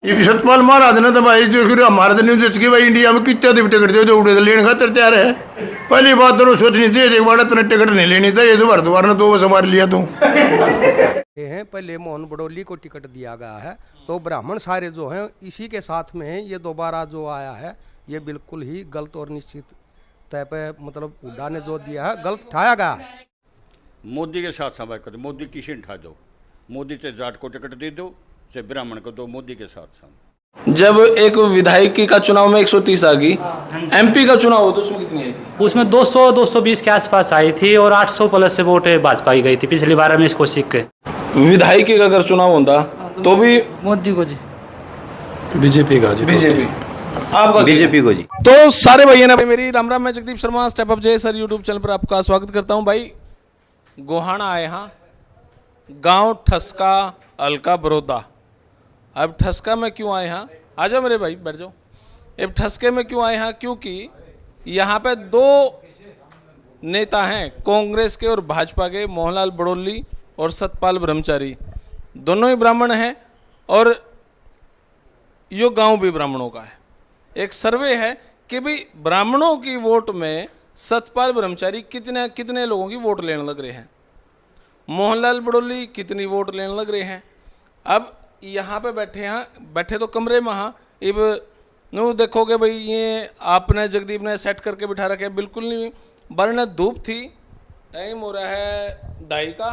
ये सतपाल महाराज ने तो भाई जो फिर हमारे तो न्यूज कि भाई इंडिया में कितने दिन टिकट दे जो उड़े लेने खातर तैयार है। पहली बात तो सोचनी चाहिए एक बार इतना टिकट नहीं लेनी चाहिए दोबारा दो बस हमारे लिया तू हैं। पहले मोहन बड़ोली को टिकट दिया गया है तो ब्राह्मण सारे जो हैं इसी के साथ में हैं। ये दोबारा जो आया है ये बिल्कुल ही गलत और निश्चित तय पे मतलब हुड्डा ने जो दिया है गलत ठाया गया है। मोदी के साथ सभा करते मोदी किसी ने ठा दो मोदी से जाट को टिकट दे दो से ब्राह्मण को दो मोदी के साथ सम। जब एक विधायकी का चुनाव में 130 आ गई, एमपी का चुनाव हो तो उसमें कितनी आई? उसमें 200-220 के आसपास आई थी और 800 प्लस से वोट भाजपा की गई थी पिछली बार में इसको सीख के। विधायकी का अगर चुनाव होता तो भी मोदी को जी, बीजेपी का जी, बीजेपी आपका बीजेपी को जी। तो सारे भैया ने मेरी राम राम, मैं जगदीप शर्मा स्टेप अप जय सर यूट्यूब चैनल पर आपका स्वागत करता हूं। भाई गोहाना आए हाँ, गांव ठसका अलका बड़ौदा। अब ठसका में क्यों आए हाँ, आ जाओ मेरे भाई बैठ जाओ। अब ठसके में क्यों आए हाँ, क्योंकि यहाँ पे दो नेता हैं कांग्रेस के और भाजपा के, मोहनलाल बड़ोली और सतपाल ब्रह्मचारी। दोनों ही ब्राह्मण हैं और यो गांव भी ब्राह्मणों का है। एक सर्वे है कि भाई ब्राह्मणों की वोट में सतपाल ब्रह्मचारी कितने कितने लोगों की वोट लेने लग रहे हैं, मोहनलाल बड़ोली कितनी वोट लेने लग रहे हैं। अब यहाँ पे बैठे तो कमरे में हाँ, अब नो देखोगे भाई ये आपने जगदीप ने सेट करके बिठा रखे, बिल्कुल नहीं। वरना धूप थी, टाइम हो रहा है 2:30 का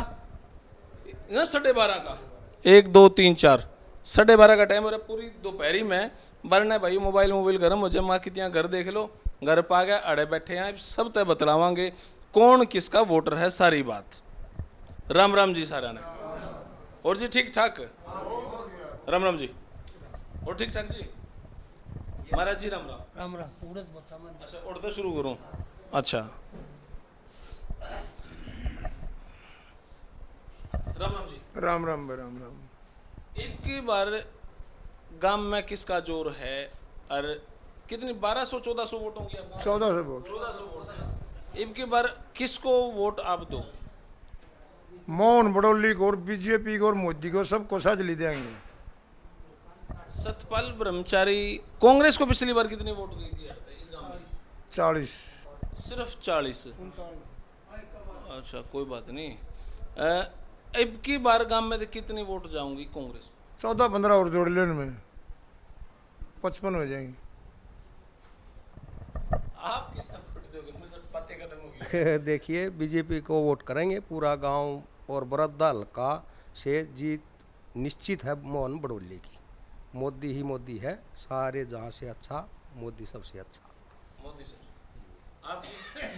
ना 12:30 का, 1 2 3 4 12:30 का टाइम हो रहा है पूरी दोपहरी में। वरना भाई मोबाइल गर्म हो जाए, माँ कितना घर देख लो, घर पा गया अड़े बैठे हैं, सब तय बतलावांगे कौन किसका वोटर है, सारी बात। राम राम जी सारा ने और जी ठीक ठाक, राम राम जी और ठीक ठाक जी महाराज जी, राम राम राम राम। अच्छा उड़ते शुरू करूं, अच्छा राम राम जी, राम राम राम राम। इनकी बार गांव में किसका जोर है और कितनी 1200-1400 वोट होंगी आपको? 1400 वोट। 1400 वोट है। इनकी बार किसको वोट आप दोगे? मोहन बड़ोली को और बीजेपी को और मोदी को सबको साथ ले देंगे। सतपाल ब्रह्मचारी कांग्रेस को पिछली बार कितनी वोट गई थी इस गांव में? 40। सिर्फ 40। अच्छा कोई बात नहीं। अब की बार गांव में कितनी वोट जाऊंगी कांग्रेस को? 14-15 और जोड़ लेने में 55 हो जाएंगे। आप किस तरह वोट दोगे? मुझे पते खत्म हो गए। देखिए बीजेपी को वोट करेंगे, पूरा गांव और बड़ौदा हल्का से जीत निश्चित है मोहन बड़ोली की। मोदी ही मोदी है, सारे जहाँ से अच्छा मोदी सबसे अच्छा। मोदी से आप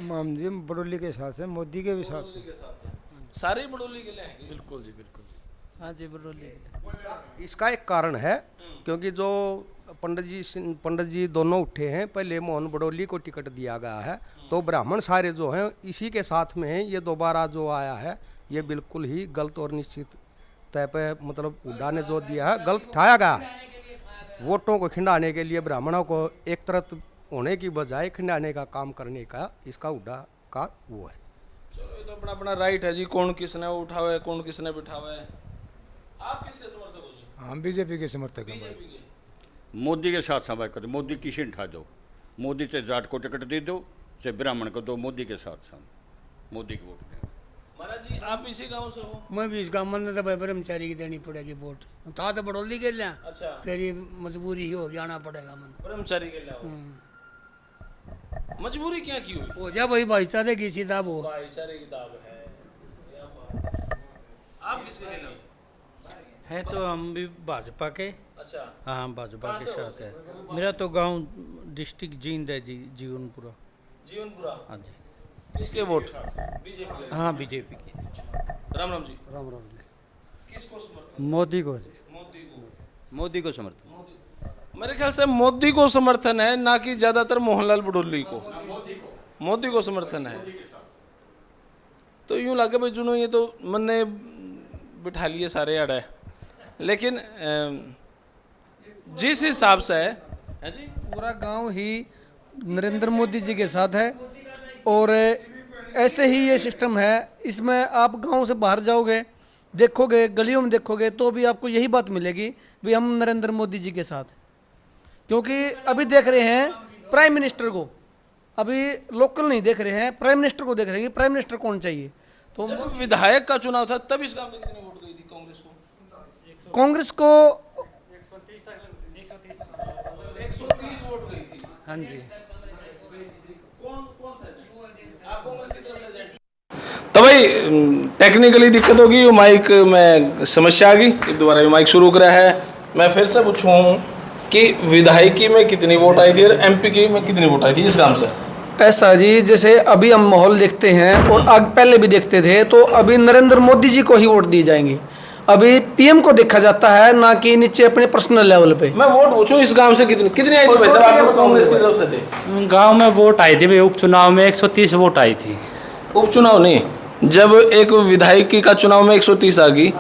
माम जी बड़ोली के साथ है, मोदी के भी साथ बड़ोली है। के साथ हैं। सारे बड़ोली के लिए हैं? बिल्कुल जी, बिल्कुल। हाँ जी बड़ोली। इसका एक कारण है क्योंकि जो पंडित जी दोनों उठे हैं, पहले मोहन बड़ोली को टिकट दिया गया है तो ब्राह्मण सारे जो हैं इसी के साथ में हैं। ये दोबारा जो आया है ये बिल्कुल ही गलत और निश्चित तय पे मतलब हुड्डा ने जो दिया है गलत ठाया गया है। वोटों को खिंडाने के लिए ब्राह्मणों को एक तरफ होने की बजाय खिंडाने का काम करने का इसका हुड्डा का वो है। चलो ये तो अपना अपना राइट है जी, कौन किसने उठावा है कौन किसने बिठावा है। आप किसके समर्थक हो जी? हम बीजेपी के समर्थक हैं। बीजेपी के। मोदी के साथ सभा करते मोदी किसी ने ठा दो मोदी से जाट को टिकट दे दो से ब्राह्मण को दो मोदी के साथ सम। मोदी की वोट दें। महाराज जी आप इसी गांव से हो? मैं भी इस गाँव में तो भाई ब्रह्मचारी की देनी पड़ेगी वोट, था तो बड़ोली के लिए। अच्छा तेरी मजबूरी ही होगी, आना पड़ेगा मन। ब्रह्मचारी के लिए मजबूरी क्या की हुई? हो जा भाई भाईचारे की सीधा वो। भाईचारे की दाव है। क्या बात। आप किसके लिए हो? है तो हम भी भाजपा के। अच्छा हाँ भाजपा कहाँ के से हो? साथ है। मेरा तो गांव डिस्ट्रिक्ट जींद है जी, जीवनपुरा। जीवनपुरा। हाँ जी। किसके वोट? बीजेपी के। हाँ बीजेपी की। राम राम जी। राम राम जी। किसको समर्थन? मोदी को जी। मोदी को। मोदी को समर्थन। मेरे ख्याल से मोदी को समर्थन है, ना कि ज्यादातर मोहनलाल बड़ोली को। मोदी को समर्थन है। तो यूं लगे भाई जुनो ये तो मन ने बिठा लिए सारे अड़े, लेकिन जिस हिसाब से है जी पूरा गांव ही नरेंद्र मोदी जी के साथ है और ऐसे ही ये सिस्टम है। इसमें आप गांव से बाहर जाओगे देखोगे, गलियों में देखोगे तो भी आपको यही बात मिलेगी भी हम नरेंद्र मोदी जी के साथ हैं। क्योंकि अभी देख रहे हैं प्राइम मिनिस्टर को, अभी लोकल नहीं देख रहे हैं, प्राइम मिनिस्टर को देख रहे हैं कि प्राइम मिनिस्टर कौन चाहिए। तो जब विधायक का चुनाव था तब इस गांव में कितनी वोट गई थी कांग्रेस को? कांग्रेस को 130 वोट गई थी। हाँ जी। आप कांग्रेस की तरफ से जाएं। तो भाई टेक्निकली दिक्कत होगी, वो माइक में समस्या आ गई, दोबारा ये माइक शुरू करा है। मैं फिर से पूछूं कि विधायकी में कितनी वोट आई थी और एमपी की में कितनी वोट आई थी इस काम से? ऐसा जी, जैसे अभी हम माहौल देखते हैं और आग पहले भी देखते थे, तो अभी नरेंद्र मोदी जी को ही वोट दी जाएंगी। अभी पीएम को देखा जाता है, ना कि नीचे अपने पर्सनल लेवल पे। मैं वोट पूछूं इस गांव से कितनी आई थी भाई साहब? आप कांग्रेस की तरफ से थे। गांव में वोट आई थी भाई, उपचुनाव में 130 वोट आई थी। उपचुनाव नहीं, जब एक विधायकी का चुनाव में 130 आ गई,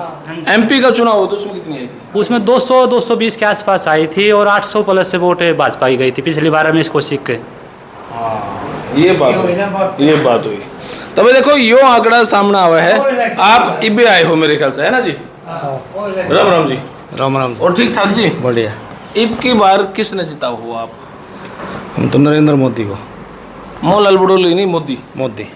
एमपी का चुनाव हो तो उसमें कितनी आई थी? उसमें 200-220 के आसपास आई थी और 800 प्लस से वोट भाजपा की गई थी पिछली बार में इसको सीख के। ये बात हुई। तब देखो यो आंकड़ा सामने आवा है। आप इबे आए हो मेरे ख्याल से, है ना जी? राम राम जी। राम राम। और ठीक ठाक जी? बढ़िया। इब की बार किसने जिता हो आप? हम तो नरेंद्र मोदी को। मोहनलाल बड़ोली नहीं, मोदी। मोदी।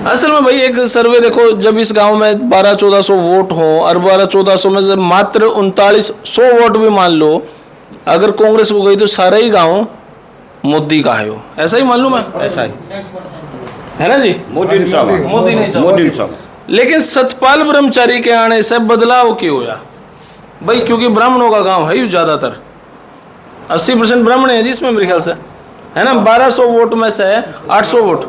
असल में भाई एक सर्वे देखो, जब इस गांव में 1200-1400 वोट हो और 1200-1400 में जब मात्र 3900 वोट भी मान लो अगर कांग्रेस को गई तो सारा ही गांव मोदी का है। हो ऐसा ही मान लूं मैं? ऐसा ही है ना जी? मोदी साहब, मोदी नहीं चाहता। मोदी साहब। लेकिन सतपाल ब्रह्मचारी के आने से बदलाव क्यों होया भाई? क्योंकि ब्राह्मणों का गांव है ही ज्यादातर, 80% ब्राह्मण है जी इसमें मेरे ख्याल से, है ना? 1200 वोट में से 800 वोट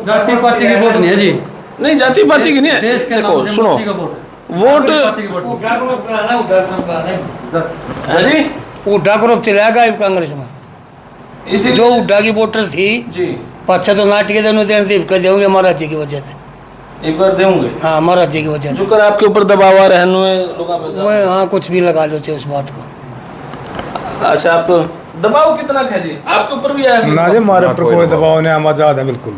जाति पाति की वोट नहीं है जी। नहीं, जाति पाति की नहीं है। देखो सुनो, वोट है जी, हुड्डा ग्रुप चलाएगा कांग्रेस में। इसी जो हुड्डा की वोटर थी जी पाछा तो नाट के दोनों देने कर देंगे महाराज जी की वजह से। एक बार देंगे। हाँ, महाराज जी की वजह से। जो कर आपके ऊपर दबाव आ रहा है वो हाँ कुछ भी लगा लो चाहे उस बात को। अच्छा, आप तो दबाव कितना है जी आपके ऊपर भी आया? ना जी, हमारे ऊपर कोई दबाव नहीं, हम आजाद है बिल्कुल।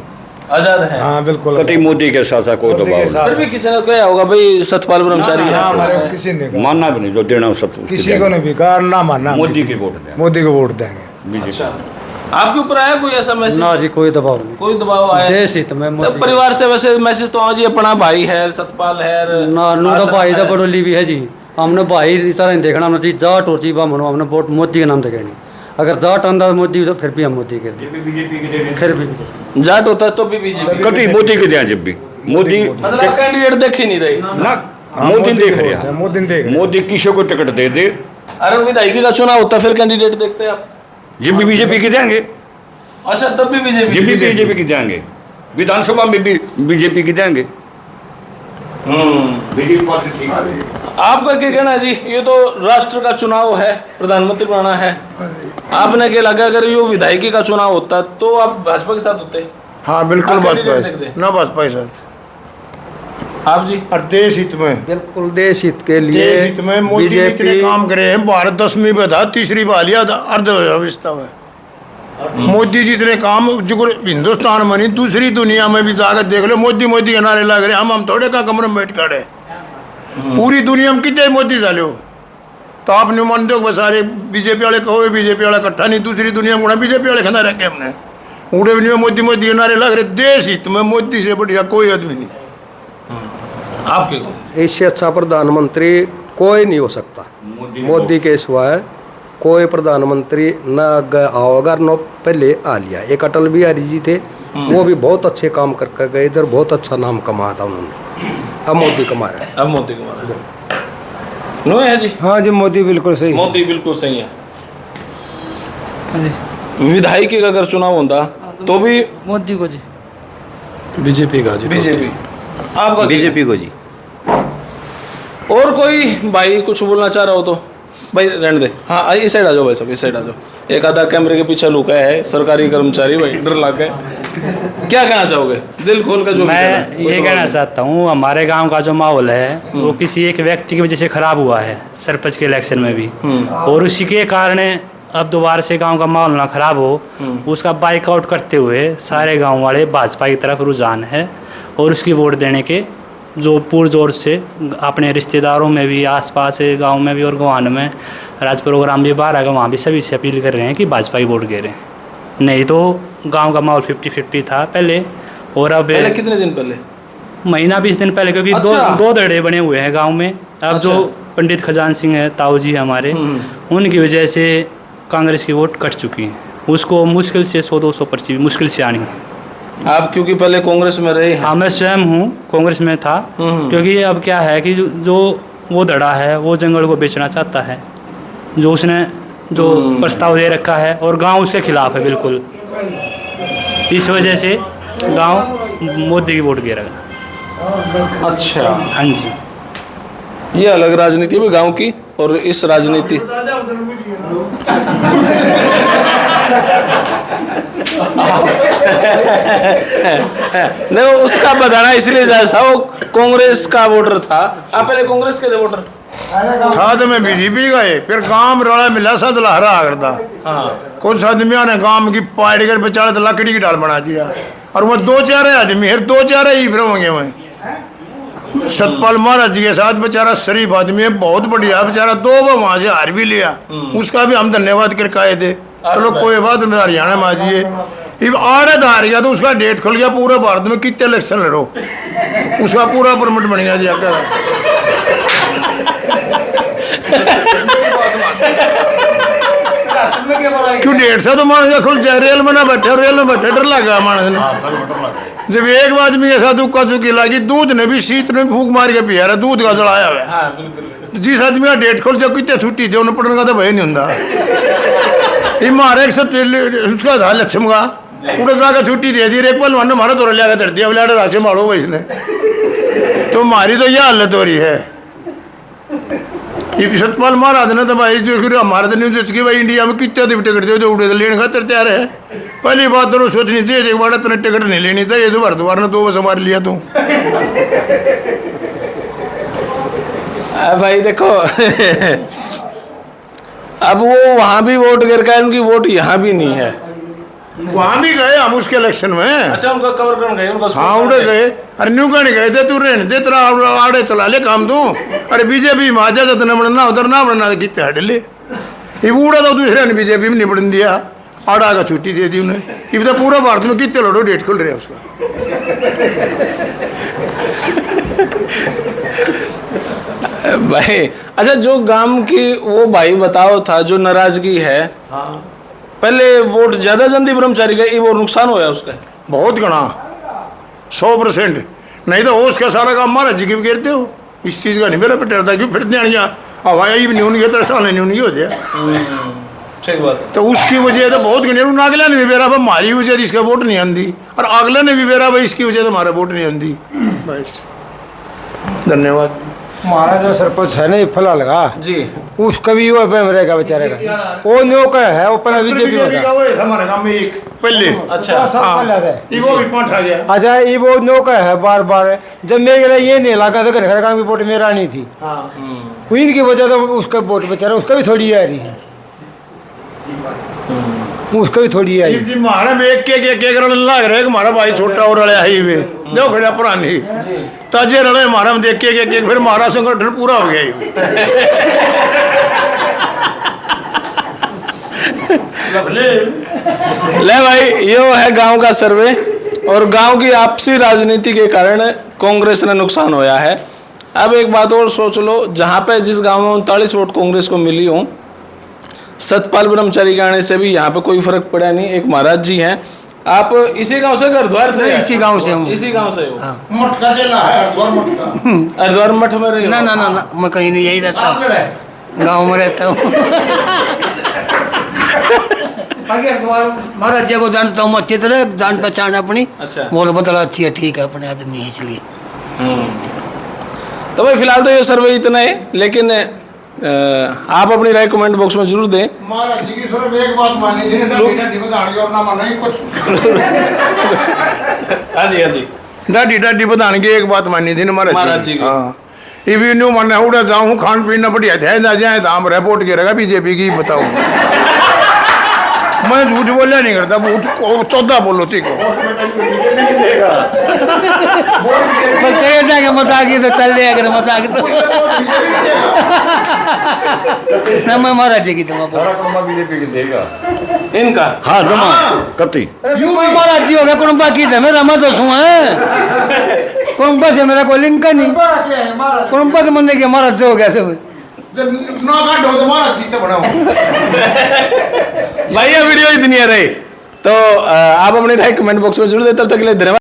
आजाद है? हाँ बिल्कुल। कति मोदी के साथ कोई दबाव नहीं। फिर भी किसी ने कहा होगा भाई सतपाल ब्रह्मचारी है। हमारे को किसी ने कहा, मानना भी नहीं, जो देना सब किसी को नहीं भी कहा, ना मानना। मोदी की वोट दें, मोदी को वोट देंगे। बीजेपी। आपके ऊपर आया कोई ऐसा मैसेज? ना जी, कोई दबाव नहीं। कोई दबाव आया? देश हित में मोदी। परिवार से वैसे मैसेज तो हाँ जी, अपना भाई है सतपाल है ना नूरा भाई दा बड़ोली भी है जी। हमने भाई इस तरह नहीं देखना, हमने चीज जाट और चीज हमने वोट मोदी के नाम से कहनी। अगर जाट अंदर मोदी तो फिर भी हम मोदी के दें। फिर भी जाट होता है तो भी बीजेपी। कति मोदी के दें, जब भी मोदी मतलब कैंडिडेट देख ही नहीं रही ना, मोदी देख रहे हैं। मोदी देख। मोदी किसी को टिकट दे दे। अरे विधायकी का चुनाव होता है फिर कैंडिडेट देखते हैं आप? जब भी बीजेपी के देंगे, अच्छा तब भी बीजेपी? जब भी बीजेपी के देंगे, विधानसभा में भी बीजेपी के देंगे। बीजेपी पार्टी ठीक है। आपका क्या कहना है जी? ये तो राष्ट्र का चुनाव है, प्रधानमंत्री बनाना है, आपने क्या लगा अगर ये विधायकी का चुनाव होता तो आप भाजपा के साथ होते? हाँ बिल्कुल, आप भाजपा कैंडिडेट देखते? ना भाजपा के साथ। आप जी? और देश हित में, बिल्कुल देश हित के लिए देश हित में मोदी ने इतने काम करे हैं। भारत 10वीं में था, तीसरी बार लिया था अर्थव्यवस्था में। मोदी जी इतने काम जो हिंदुस्तान में नहीं दूसरी दुनिया में भी जाकर देख लो, मोदी मोदी के नारे लग रहे। हम थोड़े का कमरे में बैठ खड़े, पूरी दुनिया में कितने मोदी डाले हो। तो आप नहीं मानते हो सारे बीजेपी वाले कहो, बीजेपी वाला इकट्ठा नहीं, दूसरी दुनिया में बीजेपी वाले खाना रखे हमने उड़े भी मोदी मोदी के नारे लग रहे। देश हित में मोदी से बढ़िया कोई आदमी नहीं। आपके इससे अच्छा प्रधानमंत्री कोई नहीं हो सकता। मोदी के सिवाय कोई प्रधानमंत्री न आओगा न पहले आ लिया। एक अटल बिहारी जी थे, वो भी बहुत अच्छे काम करके गए इधर, बहुत अच्छा नाम कमाया था उन्होंने। अब मोदी कमा रहा है। अब मोदी कमा नो है जी? हाँ जी, मोदी बिल्कुल सही। मोदी बिल्कुल सही है। विधायकी का अगर चुनाव होता तो भी मोदी को जी। बीजेपी का जी। बीजेपी। आपका बीजेपी को जी। और कोई भाई कुछ बोलना चाह रहा हो तो भाई रहने दे। हाँ इस साइड आ जाओ भाई साहब, इस साइड आ जाओ। एक आधा कैमरे के पीछे लुका है सरकारी कर्मचारी, भाई डर लग गए। क्या कहना चाहोगे दिल खोल कर? जो मैं ये कहना चाहता हूँ, हमारे गांव का जो माहौल है वो किसी एक व्यक्ति की वजह से खराब हुआ है, सरपंच के इलेक्शन में भी, और उसी के कारण अब दोबारा से गांव का माहौल ना खराब हो, उसका बाइकआउट करते हुए सारे गांव वाले भाजपा की तरफ रुझान है और उसकी वोट देने के जो पुरजोर से अपने रिश्तेदारों में भी, आसपास गांव में भी और गोहान में राज प्रोग्राम भी बाहर आएगा, वहाँ भी सभी से अपील कर रहे हैं कि भाजपा की वोट गिरे। नहीं तो गांव का माहौल 50-50 था पहले, और अब पहले कितने दिन पहले? महीना 20 दिन पहले, क्योंकि अच्छा। दो धड़े बने हुए हैं गांव में। अब जो पंडित खजान सिंह है, ताऊ जी हमारे, उनकी वजह से कांग्रेस की वोट कट चुकी है। उसको मुश्किल से 100-200 पर्ची मुश्किल से आनी है। आप क्योंकि पहले कांग्रेस में रहे हैं। हाँ, मैं स्वयं हूँ कांग्रेस में था, क्योंकि अब क्या है कि जो वो धड़ा है वो जंगल को बेचना चाहता है, जो उसने जो प्रस्ताव दे रखा है, और गांव उसके खिलाफ है बिल्कुल। इस वजह से गांव मोदी की वोट गिरेगा। अच्छा, हाँ जी। ये अलग राजनीति है गांव की, और इस राजनीति नहीं, वो उसका बताना इसलिए जायज था, वो कांग्रेस का वोटर था। आप पहले कांग्रेस के थे वोटर? था तो मैं बीजेपी का है, फिर गांव रौला मिला सा लहरा करता। कुछ आदमियों ने गांव की पाड़ कर बेचारा तो लकड़ी की डाल बना दिया, और वो 2-4 आदमी है, 2-4 ही होंगे। मैं सतपाल महाराज जी के साथ बेचारा शरीफ आदमी है, बहुत बढ़िया बेचारा, 2 बार वहां से हार भी लिया, उसका भी हम धन्यवाद करके आए थे। चलो कोई बात नहीं, हरियाणा में आजिए। आड़े हार गया तो उसका डेट खुल गया, पूरे भारत में कितने इलेक्शन लड़ो, उसका पूरा परमिट बन गया जाकर। क्यों 150 तो मानस खुल जाए, रेल में ना बैठे, रेल में बैठे डर लगा मानस ने। जब एक आदमी के साथ उक्का चुकी लगी, दूध ने भी शीत ने भूख मार के पिया रहा, दूध का चढ़ाया हुआ। जिस आदमी का डेट खोल जाए कितने छुट्टी दे, उन्हें पढ़ने का तो भय नहीं होता। मारे उसका था लक्ष्म का उड़े जाकर छुट्टी दे दी, एक पल मन मारा तो लिया कर दिया, बोले राशि मारो भाई इसने। तो हमारी तो यह हालत हो रही है। सतपाल महाराज ने तो भाई जो हमारे तो न्यूज की भाई इंडिया में कितने टिकट दे, उड़े तो लेने खातर तैयार है। पहली बात तो सोचनी चाहिए, एक बार इतने टिकट नहीं लेनी चाहिए, दोबारा ने 2 बस मार लिया तू। भाई देखो अब वो वहां भी वोट गिर गए, उनकी वोट यहाँ भी नहीं है। वहां भी गए हम उसके इलेक्शन में। अच्छा, उनका कवर करने गए, उनका हाँ उड़े गए। अरे न्यू कहने गए थे, तू रहने दे, तेरा आड़े चला ले काम तू। अरे बीजेपी में आ जा, तो बनना उधर ना बनना कितने हट ले। ये उड़ा तो दूसरे ने बीजेपी में नहीं बढ़न दिया, आड़ा का छुट्टी दे दी उन्हें। ये तो पूरा भारत में कितने लड़ो डेट खुल रहे उसका। भाई अच्छा, जो गांव की वो भाई बताओ था जो नाराजगी है, पहले वोट ज्यादा जल्दी ब्रह्मचारी गए, वो नुकसान होया उसका बहुत गणा 100%। नहीं तो हो उसका सारा काम महाराज जी की भी गिरते हो, इस चीज़ का नहीं मेरा पे डरता। क्यों फिर ध्यान हवाई भी नहीं होनी, तो साल नहीं होनी हो जाए। ठीक बात। तो उसकी वजह तो बहुत गणे, अगला ने भी बेरा भाई हमारी वजह से इसका वोट नहीं आती, और अगले ने भी बेरा भाई इसकी वजह से हमारा वोट नहीं आती। बस धन्यवाद। हमारा जो सरपंच है ना फला लगा जी, उसका भी वो रहेगा बेचारे का, वो न्यो का है, वो पहले बीजेपी में था हमारे गांव में एक पहले। अच्छा वो भी पांठा गया। अच्छा, ये वो न्यो का है बार बार। जब मेरे ये नहीं लगा तो घर काम की वोट मेरा नहीं थी, इनकी वजह से उसका वोट बेचारा उसका भी थोड़ी आ रही है, उसका भी थोड़ी आई। हमारा में एक लाग रहा है, हमारा भाई छोटा और रहा ही वे देखो खड़ा पुरानी ताजे रड़े हमारा में देख के एक फिर हमारा संगठन पूरा हो गया। ले भाई, ये है गांव का सर्वे, और गांव की आपसी राजनीति के कारण कांग्रेस ने नुकसान होया है। अब एक बात और सोच लो, जहां पे जिस गांव में 39 वोट कांग्रेस को मिली हो, सतपाल ब्रह्मचारी के आने से भी यहाँ पे कोई फर्क पड़ा नहीं। एक महाराज जी हैं, आप इसी गांव से, हरिद्वार से? इसी गांव से हूँ। इसी गांव से हो? मठ का चला है हरिद्वार मठ में रहे? ना ना ना ना, मैं कहीं नहीं, यही रहता हूँ, गाँव में रहता हूँ। महाराज जी को जानता हूँ अच्छी तरह, जान पहचान अपनी। अच्छा। बोल बदला अच्छी है, ठीक है, अपने आदमी है इसलिए। तो भाई फिलहाल तो ये सर्वे इतना है, लेकिन आप अपनी राय कमेंट बॉक्स में जरूर दें। महाराज जी की सिर्फ एक बात मानी थी, डाडी बताने और ना माना ही कुछ। हाँ जी, हाँ जी, डाडी बताने की एक बात मानी थी ना महाराज जी की। हाँ, ये न्यू मानना उड़ा जाऊँ खान पीना बढ़िया थे ना जाए दाम रिपोर्ट गिरेगा बीजेपी की बताऊँ। मैं झूठ बोलिया नहीं करता, 14 बोलो ठीक हो। बस करे जाके मजाक ही तो चल रहे अगर मजाक तो ना मैं महाराज जी की दूंगा इनका हाँ जमा कति यूं महाराज जी होगा कुंबा की थे मेरा मत सुन है कुंबा से मेरा कोई लिंक नहीं कुंबा तो मंदिर के महाराज जो हो गया सब ना काटो तो महाराज की तो बनाओ भाई ये वीडियो इतनी है रही तो आप अपनी राय कमेंट बॉक्स में जरूर दें। तब तक के लिए धन्यवाद।